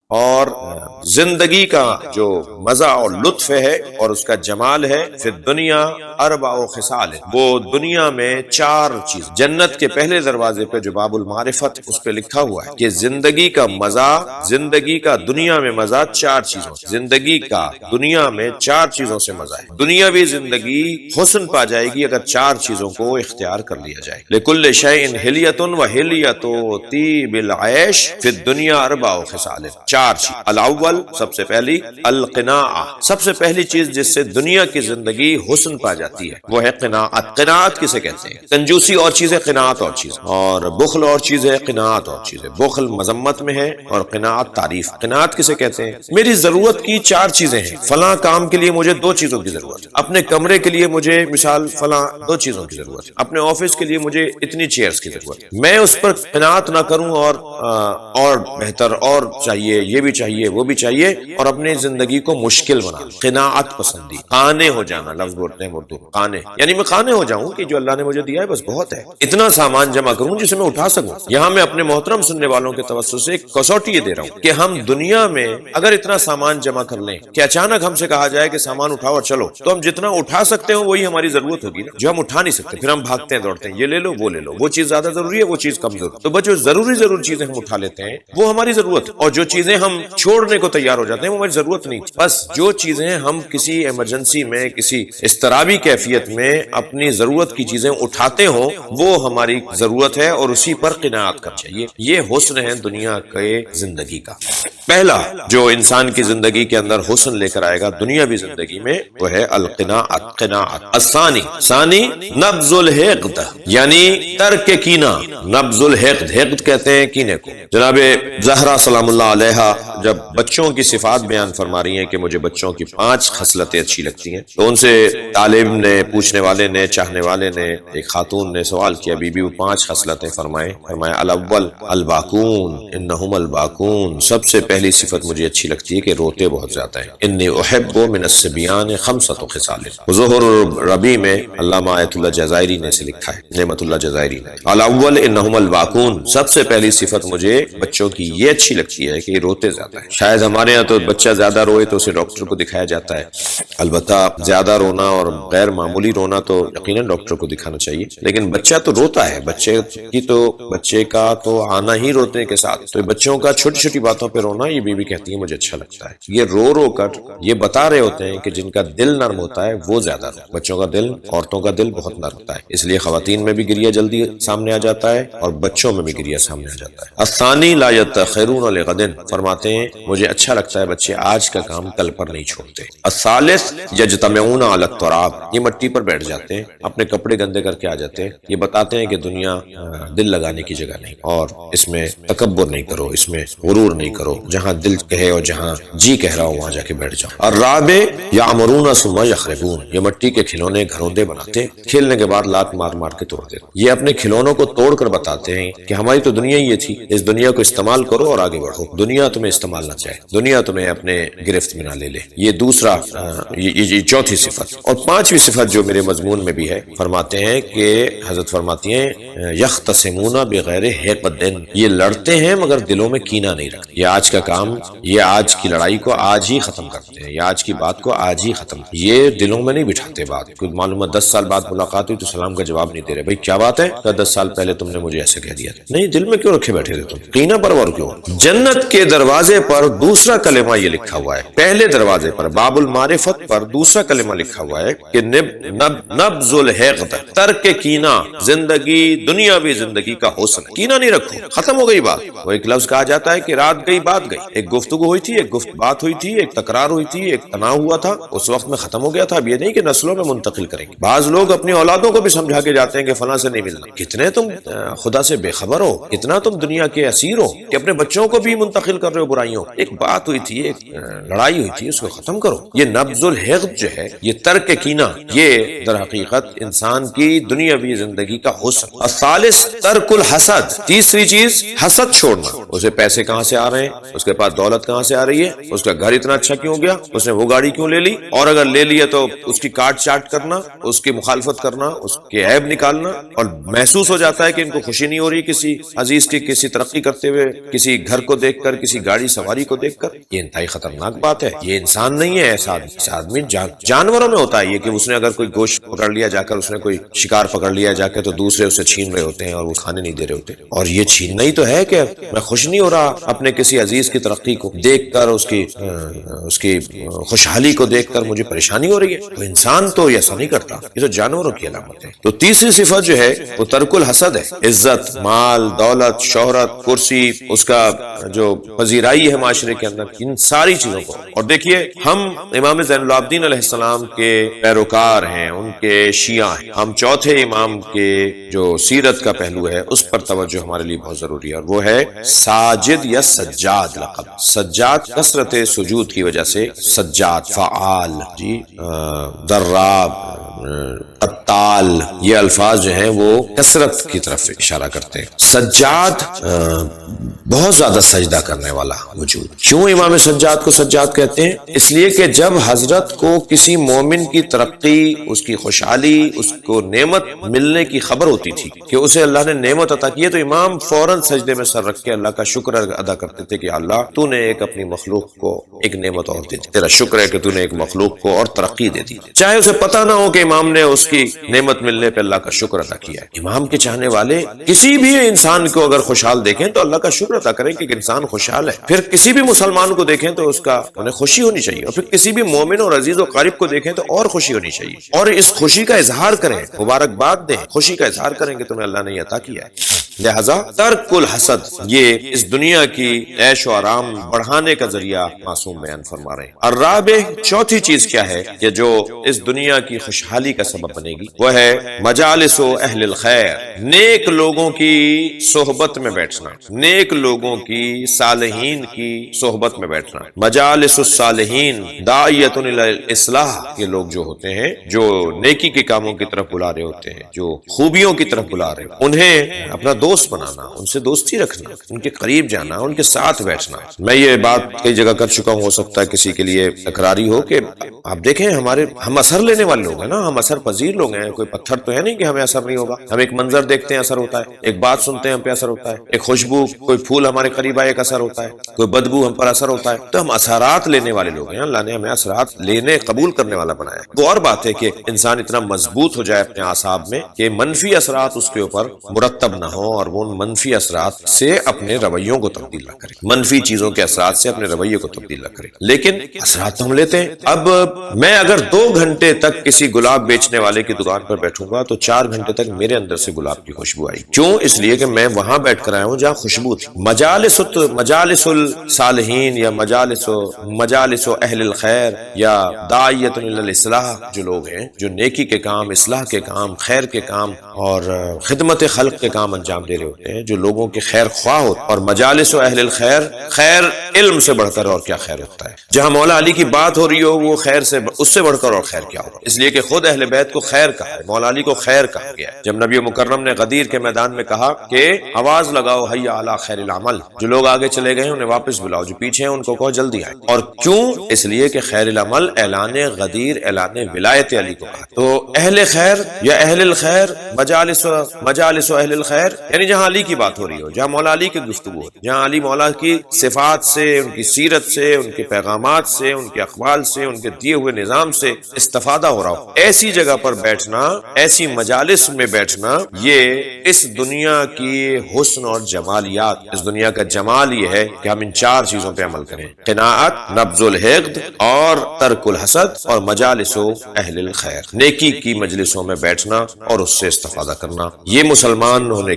اور زندگی کا جو مزہ اور لطف ہے اور اس کا جمال ہے، فی الدنیا اربع خصال، وہ دنیا میں چار چیز، جنت کے پہلے دروازے پہ جو باب المعرفت اس پہ لکھا ہوا ہے کہ زندگی کا مزہ، زندگی کا دنیا میں مزہ چار چیزوں، زندگی کا دنیا میں چار چیزوں سے مزہ ہے۔ دنیاوی زندگی حسن پا جائے گی اگر چار چیزوں کو اختیار کر لیا جائے۔ لکل شیء حلیۃ وحلیۃ طیب العیش فی الدنیا اربع خصال، چار چیز۔ الاول، سب سے پہلی، القناعہ، سب سے پہلی چیز جس سے دنیا کی زندگی حسن پا جاتی ہے وہ ہے قناعت۔ قناعت کسے کہتے ہیں؟ کنجوسی اور چیز ہے، قناعت اور چیز، اور بخل اور چیز ہے، قناعت اور چیز ہے۔ بخل مذمت میں ہے اور قناعت تعریف۔ قناعت کسے کہتے ہیں؟ میری ضرورت کی چار چیزیں ہیں، فلاں کام کے لیے مجھے دو چیزوں کی ضرورت ہے، اپنے کمرے کے لیے مجھے مثال فلاں دو چیزوں کی ضرورت ہے، اپنے آفس کے لیے مجھے اتنی چیئرز کی ضرورت ہے، میں اس پر قناعت نہ کروں اور بہتر اور چاہیے، یہ بھی چاہیے وہ بھی چاہیے، اور اپنی زندگی کو مشکل بنا لوں۔ قناعت پسندی، قانے ہو جانا لفظ بولتے ہیں اردو، قانے یعنی میں قانے ہو جاؤں کہ جو اللہ نے مجھے دیا ہے بس بہت ہے، اتنا سامان جمع کروں جسے میں اٹھا سکوں۔ یہاں میں اپنے محترم سننے والوں کے توسط سے ایک کسوٹی یہ دے رہا ہوں کہ ہم دنیا میں اگر اتنا سامان جمع کر لیں کہ اچانک ہم سے کہا جائے کہ سامان اٹھاؤ اور چلو، تو ہم جتنا اٹھا سکتے ہیں وہی ہماری ضرورت ہوگی نا، جو ہم اٹھا نہیں سکتے پھر ہم بھاگتے ہیں دوڑتے ہیں، یہ لے لو وہ لے لو، وہ چیز زیادہ ضروری ہے وہ چیز کم ضروری، تو بس جو ضروری چیزیں ہم اٹھا لیتے ہیں وہ ہماری ضرورت، اور جو چیزیں ہم چھوڑنے کو تیار ہو جاتے ہیں وہ ہماری ضرورت نہیں۔ بس جو چیزیں ہم کسی ایمرجنسی میں، کسی اضطرابی کیفیت میں اپنی ضرورت کی چیزیں اٹھاتے ہوں وہ ہماری ضرورت ہے، اور اسی پر قناعت کرنا چاہیے۔ یہ حسن ہے دنیا کے زندگی کا۔ پہلا جو انسان کی زندگی کے اندر حسن لے کر آئے گا دنیاوی زندگی میں وہ ہے القناعت، قناعت۔ ثانی نبذ الحقد، یعنی ترک کینہ۔ نبذ الحقد، حقد کہتے ہیں کینے کو۔ جناب زہرا سلام اللہ علیہا جب بچوں کی صفات بیان فرما رہی ہیں کہ مجھے بچوں کی 5 خصلتیں اچھی لگتی ہیں، تو ان سے طالب نے، پوچھنے والے نے، چاہنے والے نے، ایک خاتون نے سوال کیا، بی بی وہ 5 خصلتیں فرمائیں۔ فرمایا الاول الباکون انہم الباکون، سب سے پہلی صفت مجھے اچھی لگتی ہے کہ روتے بہت زیادہ ہیں۔ انی احب من الصبیان 5 خصال، ظہر ربی میں علامہ آیت اللہ جزائری نے اسے لکھا ہے، نعمت اللہ جزائری نے۔ الاول انہم الباکون، سب سے پہلی صفت مجھے بچوں کی یہ اچھی لگتی ہے کہ یہ روتے زیادہ ہیں۔ شاید ہمارے ہاں تو بچہ زیادہ روئے تو اسے ڈاکٹر کو دکھایا جاتا ہے، البتہ زیادہ رونا اور غیر معمولی رونا تو یقیناً ڈاکٹر کو دکھانا چاہیے، لیکن بچہ تو روتا ہے، بچے کا تو آنا ہی روتے کے ساتھ، تو بچوں کا چھوٹی چھوٹی باتوں پہ رونا یہ بیوی کہتی ہے مجھے اچھا لگتا ہے۔ یہ رو کر یہ بتا رہے ہوتے ہیں کہ جن کا دل نرم ہوتا ہے وہ زیادہ رو، بچوں کا دل، عورتوں کا دل بہت نرم ہوتا ہے، اس لیے خواتین میں بھی گریہ جلدی سامنے آ جاتا ہے اور بچوں میں بھی گریہ سامنے آ جاتا ہے۔ الثانی لا یتخرون لغد، فرماتے ہیں مجھے اچھا لگتا ہے بچے آج کا کام کل پر نہیں چھوڑتے۔ الثالث یجتمعون علی التراب، یہ مٹی پر بیٹھ جاتے ہیں، اپنے کپڑے گندے کر کے آ جاتے ہیں، یہ بتاتے ہیں کہ دنیا دل لگانے کی جگہ نہیں، اور اس میں تکبر نہیں کرو، اس میں غرور نہیں کرو، جہاں دل کہے اور جہاں جی کہہ رہا ہو وہاں جا کے بیٹھ جاؤ۔ الرابع یعمرون ثم یخربون، یہ مٹی کے کھلونے گھروندے بناتے ہیں، کھیلنے کے بعد لات مار مار کے توڑ دیتے، یہ اپنے کھلونوں کو توڑ کر بتاتے ہیں کہ ہماری تو دنیا یہ تھی، اس دنیا کو استعمال کرو اور آگے بڑھو، دنیا تمہیں استعمال نہ چاہے، دنیا تمہیں اپنے گرفت میں نہ لے لے۔ یہ دوسرا، یہ چوتھی صفت۔ اور 5ویں صفت جو میرے مضمون میں بھی ہے، فرماتے ہیں کہ حضرت فرماتی ہیں یختصمون بغیر حقد، یہ لڑتے ہیں مگر دلوں میں کینہ نہیں رکھتے، یہ آج کا کام، یہ آج کی لڑائی کو آج ہی ختم کرتے ہیں، یہ آج کی بات کو آج ہی ختم، یہ دلوں میں نہیں بٹھاتے بات۔ کوئی معلوم ہے 10 سال بعد ملاقات ہوئی تو سلام کا جواب نہیں دے رہے، بھائی کیا بات ہے؟ کہ 10 سال پہلے تم نے مجھے ایسے کہہ دیا تھا، نہیں دل میں کیوں رکھے بیٹھے تھے تم، کینہ پرور کیوں؟ جنت کے دروازے پر دوسرا کلمہ یہ لکھا ہوا ہے، پہلے دروازے پر باب المعرفت پر دوسرا کلمہ لکھا ہوا ہے کہ نبذ الحقد، ترک کینہ، زندگی دنیاوی زندگی کا حسن، کینہ نہیں رکھو، ختم ہو گئی بات۔ وہ ایک لفظ کہا جاتا ہے کہ رات گئی بات گئی، ایک گفتگو ہوئی تھی، ایک بات ہوئی تھی، ایک تکرار ہوئی تھی، ایک تناؤ ہوا تھا، اس وقت میں ختم ہو گیا تھا، اب یہ نہیں کہ نسلوں میں منتقل کریں گے۔ بعض لوگ اپنی اولادوں کو بھی سمجھا کے جاتے ہیں کہ فلاں سے نہیں ملنا، کتنے تم خدا سے بے خبر ہو، کتنا تم دنیا کے اسیر ہو کہ اپنے بچوں کو بھی منتقل کر رہے ہو برائیوں۔ ایک بات ہوئی تھی، ایک لڑائی ہوئی تھی، اس کو ختم کرو۔ یہ نبذ الحقد جو ہے، یہ ترک کینہ، یہ در حقیقت انسان کی دنیاوی زندگی کا حسن۔ الثالث ترک الحسد، تیسری چیز حسد چھوڑنا، اسے پیسے کہاں سے آ رہے ہیں، اس کے پاس دولت کہاں سے آ رہی ہے، اس کا گھر اتنا اچھا کیوں گیا، اس نے وہ گاڑی کیوں لے لی، اور اگر لے لی ہے تو اس کی کاٹ چاٹ کرنا، اس کی مخالفت کرنا، اس کے عیب نکالنا، اور محسوس ہو جاتا ہے کہ ان کو خوشی نہیں ہو رہی کسی عزیز کی کسی ترقی کرتے ہوئے، کسی گھر کو دیکھ کر، کسی گاڑی سواری کو دیکھ دیکھ کر، یہ انتہائی خطرناک بات ہے. یہ انسان نہیں ہے، ایسا آدمی جانوروں میں ہوتا ہے یہ کہ اس نے اگر کوئی گوشت پکڑ لیا جا کر، اس نے کوئی شکار پکڑ لیا جا کے، تو دوسرے اسے چھین رہے ہوتے ہیں اور وہ کھانے نہیں دے رہے ہوتے. اور یہ چھیننا ہی تو ہے کہ میں خوش نہیں ہو رہا اپنے کسی عزیز کی ترقی کو دیکھ کر، اس کی خوشحالی کو دیکھ کر مجھے پریشانی ہو رہی ہے. تو انسان تو ایسا نہیں کرتا، یہ تو جانوروں کی علامت ہے. تو تیسری صفت جو ہے وہ ترک الحسد ہے. عزت، مال، دولت، شہرت، کرسی، اس کا جو پذیرائی ہے معاشرے کے اندر، ان ساری چیزوں کو. اور دیکھیے ہم امام زین العابدین علیہ السلام کے پیروکار ہیں، ان کے شیعہ ہیں. ہم چوتھے امام کے جو سیرت کا پہلو ہے اس پر توجہ ہمارے لیے بہت ضروری ہے، اور وہ ہے ساجد یا سجاد لقب. سجاد کثرت سجود کی وجہ سے سجاد، فعال، جی، دراب، قتال، یہ الفاظ جو ہیں وہ کثرت کی طرف اشارہ کرتے ہیں. سجاد بہت زیادہ سجدہ کرنے والا وجود. کیوں امام سجاد کو سجاد کہتے ہیں؟ اس لیے کہ جب حضرت کو کسی مومن کی ترقی، اس کی خوشحالی، اس کو نعمت ملنے کی خبر ہوتی تھی کہ اسے اللہ نے نعمت عطا کی ہے، تو امام فوراً سجدے میں سر رکھ کے اللہ کا شکر ادا کرتے تھے کہ اللہ تو نے ایک اپنی مخلوق کو ایک نعمت اور دے دی، تیرا شکر ہے کہ تو نے ایک مخلوق کو اور ترقی دے دی. چاہے اسے پتہ نہ ہو کہ امام نے اس کی نعمت ملنے پہ اللہ کا شکر ادا کیا ہے. امام کے چاہنے والے کسی بھی انسان کو اگر خوشحال دیکھیں تو اللہ کا شکر ادا کریں کہ ایک انسان خوشحال ہے. پھر کسی بھی مسلمان کو دیکھیں تو اس کا انہیں خوشی ہونی چاہیے، اور پھر کسی بھی مومن اور عزیز و قریب کو دیکھیں تو اور خوشی ہونی چاہیے، اور اس خوشی کا اظہار کریں، مبارکباد دیں، خوشی کا اظہار کریں کہ تمہیں اللہ نے یہ عطا کیا ہے. لہذا ترک الحسد یہ اس دنیا کی عیش و آرام بڑھانے کا ذریعہ معصوم بیان فرما رہے ہیں. الرابع، چوتھی چیز کیا ہے کہ جو اس دنیا کی خوشحالی کا سبب بنے گی، وہ ہے مجالس و اہل الخیر، نیک لوگوں کی صحبت میں بیٹھنا، نیک لوگوں کی، صالحین کی صحبت میں بیٹھنا. مجالس الصالحین داعیۃ الی الاصلاح، یہ لوگ جو ہوتے ہیں جو نیکی کے کاموں کی طرف بلا رہے ہوتے ہیں، جو خوبیوں کی طرف بلا رہے ہیں، انہیں اپنا دوست بنانا، ان سے دوستی رکھنا، ان کے قریب جانا، ان کے ساتھ بیٹھنا. میں یہ بات کئی جگہ کر چکا ہوں، ہو سکتا ہے کسی کے لیے تکراری ہو، کہ آپ دیکھیں ہم اثر لینے والے لوگ ہیں نا، ہم اثر پذیر لوگ ہیں. کوئی پتھر تو ہے نہیں کہ ہمیں اثر نہیں ہوگا. ہم ایک منظر دیکھتے ہیں، اثر ہوتا ہے. ایک بات سنتے ہیں، ہم پہ اثر ہوتا ہے. ایک خوشبو، کوئی پھول ہمارے قریب آئے، ایک اثر ہوتا ہے. کوئی بدبو، ہم پر اثر ہوتا ہے. تو ہم اثرات لینے والے لوگ ہیں. اللہ نے ہمیں اثرات لینے، قبول کرنے والا بنایا. وہ اور بات ہے کہ انسان اتنا مضبوط ہو جائے اپنے اعصاب میں کہ منفی اثرات اس کے اوپر مرتب نہ ہو، اور وہ منفی اثرات سے اپنے رویوں کو تبدیل نہ کرے، منفی چیزوں کے اثرات سے اپنے رویے کو تبدیل نہ کرے. لیکن اثرات تو ہم لیتے ہیں. اب میں اگر 2 گھنٹے تک کسی گلاب بیچنے والے کی دکان پر بیٹھوں گا تو 4 گھنٹے تک میرے اندر سے گلاب کی خوشبو آئی. کیوں؟ اس لیے کہ میں وہاں بیٹھ کر آیا ہوں جہاں خوشبو تھی. مجالس الصالحین یا مجالس اہل الخیر یا داعیۃ الی الاصلاح، جو لوگ ہیں جو نیکی کے کام، اصلاح کے کام، خیر کے کام اور خدمت خلق کے کام انجام دے رہے ہوتے ہیں، جو لوگوں کے خیر خواہ ہوتے ہیں. اور مجالس اہل الخیر، خیر علم سے بڑھ کر اور کیا خیر ہوتا ہے. جہاں مولا علی کی بات ہو رہی ہو، وہ خیر سے، اس سے بڑھ کر اور خیر کیا ہوگا. اس لیے کہ خود اہل بیت کو خیر کہا ہے، مولا علی کو خیر کہا گیا ہے. جب نبی مکرم نے غدیر کے میدان میں کہا کہ آواز لگاؤ حیا علی خیر العمل، جو لوگ آگے چلے گئے ہیں انہیں واپس بلاؤ، جو پیچھے ہیں ان کو کہو جلدی آئے. اور کیوں؟ اس لیے کہ خیر العمل اعلان غدیر، اعلان ولایت علی کو کہا. تو اہل خیر یا اہل الخیر، مجالس اہل الخیر، یعنی جہاں علی کی بات ہو رہی ہو، جہاں مولا علی کی گفتگو ہو، جہاں علی مولا کی صفات سے، ان کی سیرت سے، ان کے پیغامات سے، ان کے اقوال سے، ان کے دیے ہوئے نظام سے استفادہ ہو رہا ہو، ایسی جگہ پر بیٹھنا، ایسی مجالس میں بیٹھنا، یہ اس دنیا کی حسن اور جمالیات، اس دنیا کا جمال یہ ہے کہ ہم ان 4 چیزوں پہ عمل کریں: قناعت، نبذ الحقد اور ترک الحسد اور مجالس اہل الخیر، نیکی کی مجلسوں میں بیٹھنا اور اس سے استفادہ کرنا. یہ مسلمان ہونے